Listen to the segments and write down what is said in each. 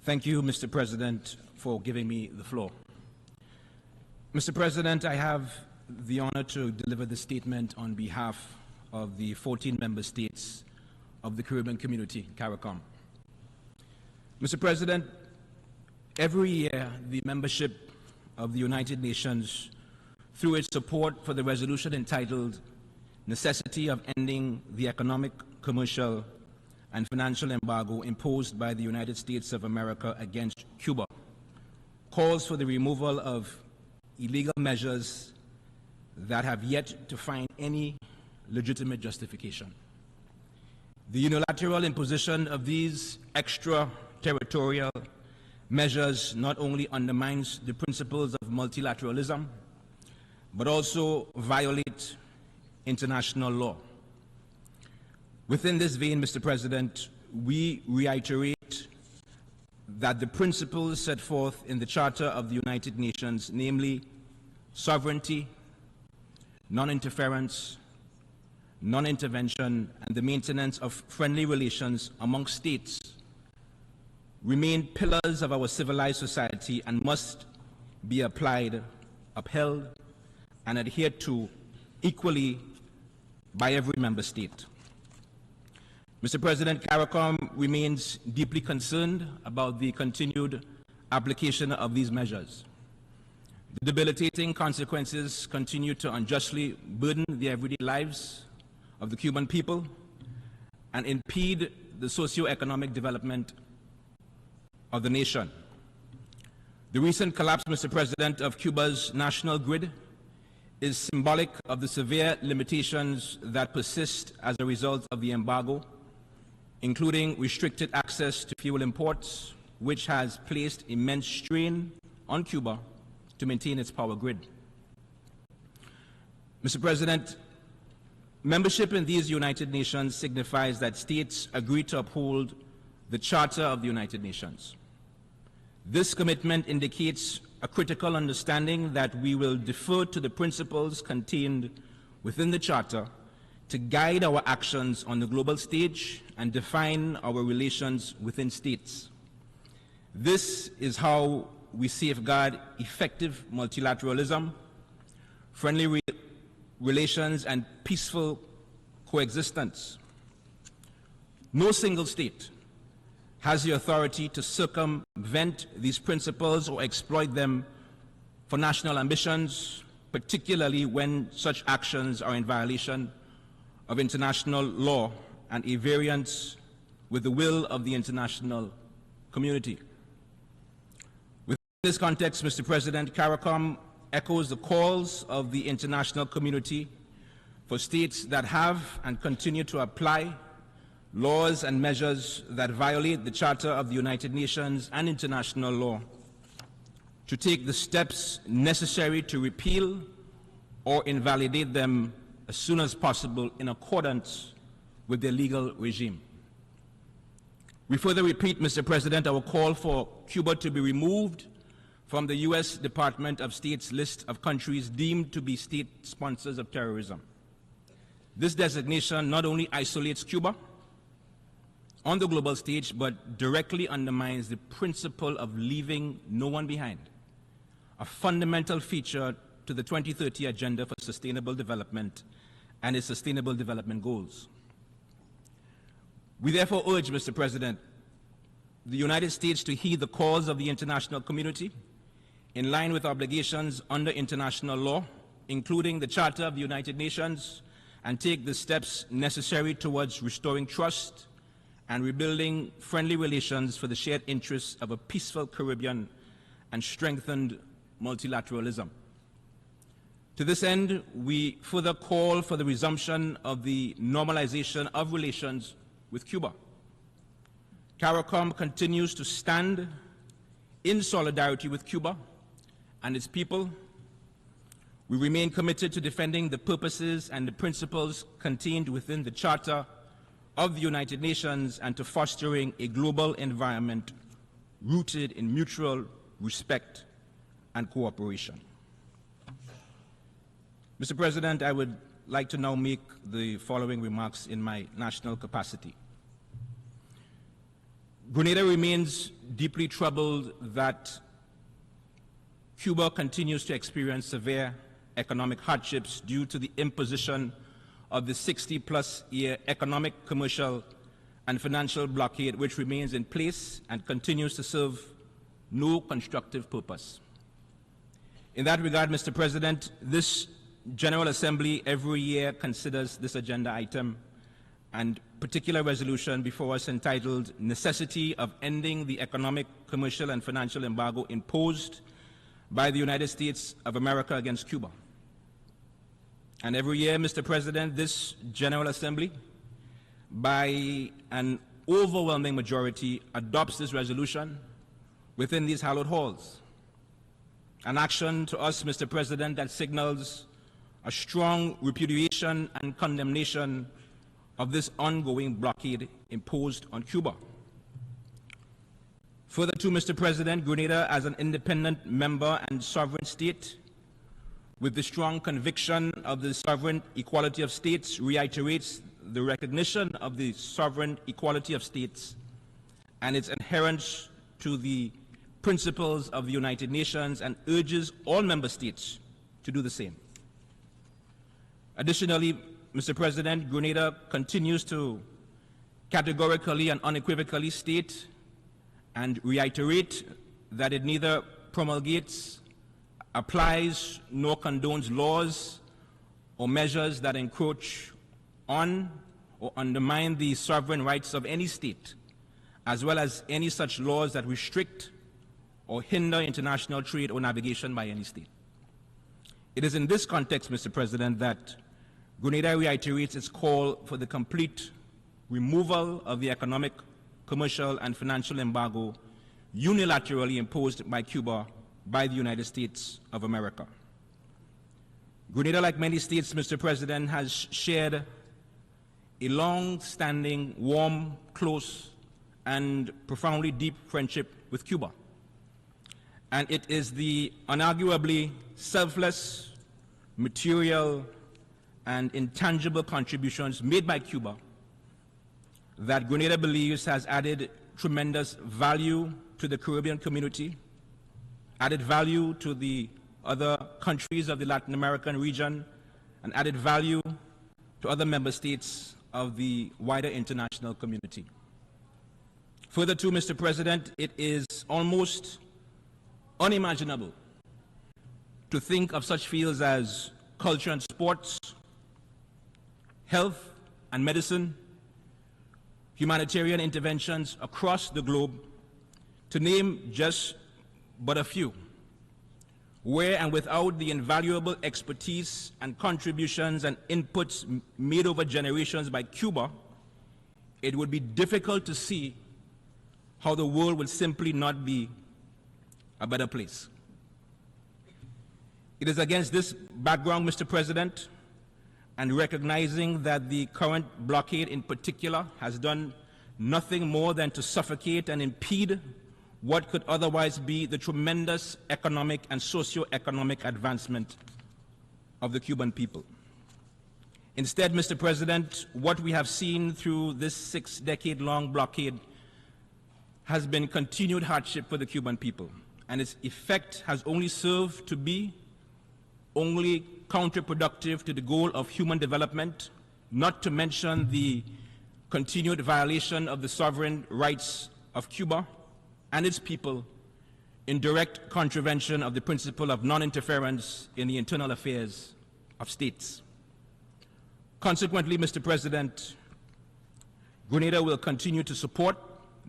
Thank you, Mr. President, for giving me the floor. Mr. President, I have the honor to deliver the statement on behalf of the 14 member states of the Caribbean Community, Caricom. Mr. President, every year the membership of the United Nations, through its support for the resolution entitled Necessity of Ending the Economic, Commercial, and Financial Embargo imposed by the United States of America against Cuba, calls for the removal of illegal measures that have yet to find any legitimate justification. The unilateral imposition of these extraterritorial measures not only undermines the principles of multilateralism, but also violate international law. Within this vein, Mr. President, we reiterate that the principles set forth in the Charter of the United Nations, namely sovereignty, non-interference, non-intervention, and the maintenance of friendly relations among states, remain pillars of our civilized society and must be applied, upheld, and adhered to equally by every member state. Mr. President, Caricom remains deeply concerned about the continued application of these measures. The debilitating consequences continue to unjustly burden the everyday lives of the Cuban people and impede the socio-economic development of the nation. The recent collapse, Mr. President, of Cuba's national grid is symbolic of the severe limitations that persist as a result of the embargo, including restricted access to fuel imports, which has placed immense strain on Cuba to maintain its power grid. Mr. President, membership in these United Nations signifies that states agree to uphold the Charter of the United Nations. This commitment indicates a critical understanding that we will defer to the principles contained within the Charter to guide our actions on the global stage and define our relations within states. This is how we safeguard effective multilateralism, friendly relations, and peaceful coexistence. No single state has the authority to circumvent these principles or exploit them for national ambitions, particularly when such actions are in violation of international law and a variance with the will of the international community. Within this context, Mr. President, Caricom echoes the calls of the international community for states that have and continue to apply laws and measures that violate the Charter of the United Nations and international law to take the steps necessary to repeal or invalidate them as soon as possible in accordance with their legal regime. We further repeat, Mr. President, our call for Cuba to be removed from the U.S. Department of State's list of countries deemed to be state sponsors of terrorism. This designation not only isolates Cuba on the global stage, but directly undermines the principle of leaving no one behind, a fundamental feature to the 2030 Agenda for Sustainable Development and its Sustainable Development Goals. We therefore urge, Mr. President, the United States to heed the calls of the international community in line with obligations under international law, including the Charter of the United Nations, and take the steps necessary towards restoring trust and rebuilding friendly relations for the shared interests of a peaceful Caribbean and strengthened multilateralism. To this end, we further call for the resumption of the normalization of relations with Cuba. Caricom continues to stand in solidarity with Cuba and its people. We remain committed to defending the purposes and the principles contained within the Charter of the United Nations and to fostering a global environment rooted in mutual respect and cooperation. Mr. President, I would like to now make the following remarks in my national capacity. Grenada remains deeply troubled that Cuba continues to experience severe economic hardships due to the imposition of the 60-plus year economic, commercial, and financial blockade, which remains in place and continues to serve no constructive purpose. In that regard, Mr. President, this General Assembly every year considers this agenda item and particular resolution before us entitled Necessity of Ending the Economic, Commercial, and Financial Embargo Imposed by the United States of America against Cuba. And every year, Mr. President, this General Assembly, by an overwhelming majority, adopts this resolution within these hallowed halls. An action to us, Mr. President, that signals a strong repudiation and condemnation of this ongoing blockade imposed on Cuba. Further to, Mr. President, Grenada, as an independent member and sovereign state, with the strong conviction of the sovereign equality of states, reiterates the recognition of the sovereign equality of states and its adherence to the principles of the United Nations and urges all member states to do the same. Additionally, Mr. President, Grenada continues to categorically and unequivocally state and reiterate that it neither promulgates, applies, nor condones laws or measures that encroach on or undermine the sovereign rights of any state, as well as any such laws that restrict or hinder international trade or navigation by any state. It is in this context, Mr. President, that Grenada reiterates its call for the complete removal of the economic, commercial, and financial embargo unilaterally imposed by Cuba by the United States of America. Grenada, like many states, Mr. President, has shared a long-standing, warm, close, and profoundly deep friendship with Cuba. And it is the unarguably selfless, material, and intangible contributions made by Cuba that Grenada believes has added tremendous value to the Caribbean community, added value to the other countries of the Latin American region, and added value to other member states of the wider international community. Further to, Mr. President, it is almost unimaginable to think of such fields as culture and sports, health and medicine, humanitarian interventions across the globe, to name just but a few, where and without the invaluable expertise and contributions and inputs made over generations by Cuba, it would be difficult to see how the world would simply not be a better place. It is against this background, Mr. President, and recognizing that the current blockade in particular has done nothing more than to suffocate and impede what could otherwise be the tremendous economic and socio-economic advancement of the Cuban people. Instead, Mr. President, what we have seen through this 6-decade-long blockade has been continued hardship for the Cuban people, and its effect has only served to be only counterproductive to the goal of human development, not to mention the continued violation of the sovereign rights of Cuba and its people in direct contravention of the principle of non-interference in the internal affairs of states. Consequently, Mr. President, Grenada will continue to support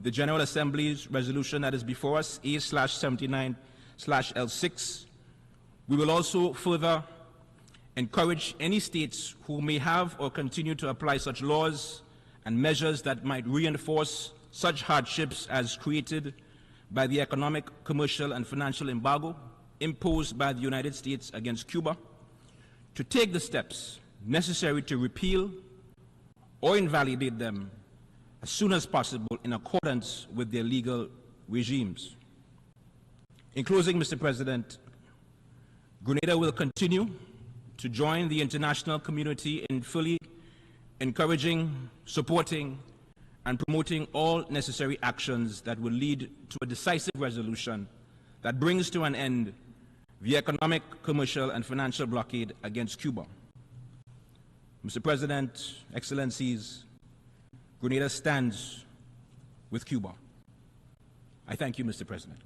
the General Assembly's resolution that is before us, A/79/L6. We will also further encourage any states who may have or continue to apply such laws and measures that might reinforce such hardships as created by the economic, commercial, and financial embargo imposed by the United States against Cuba to take the steps necessary to repeal or invalidate them as soon as possible in accordance with their legal regimes. In closing, Mr. President, Grenada will continue to join the international community in fully encouraging, supporting, and promoting all necessary actions that will lead to a decisive resolution that brings to an end the economic, commercial, and financial blockade against Cuba. Mr. President, Excellencies, Grenada stands with Cuba. I thank you, Mr. President.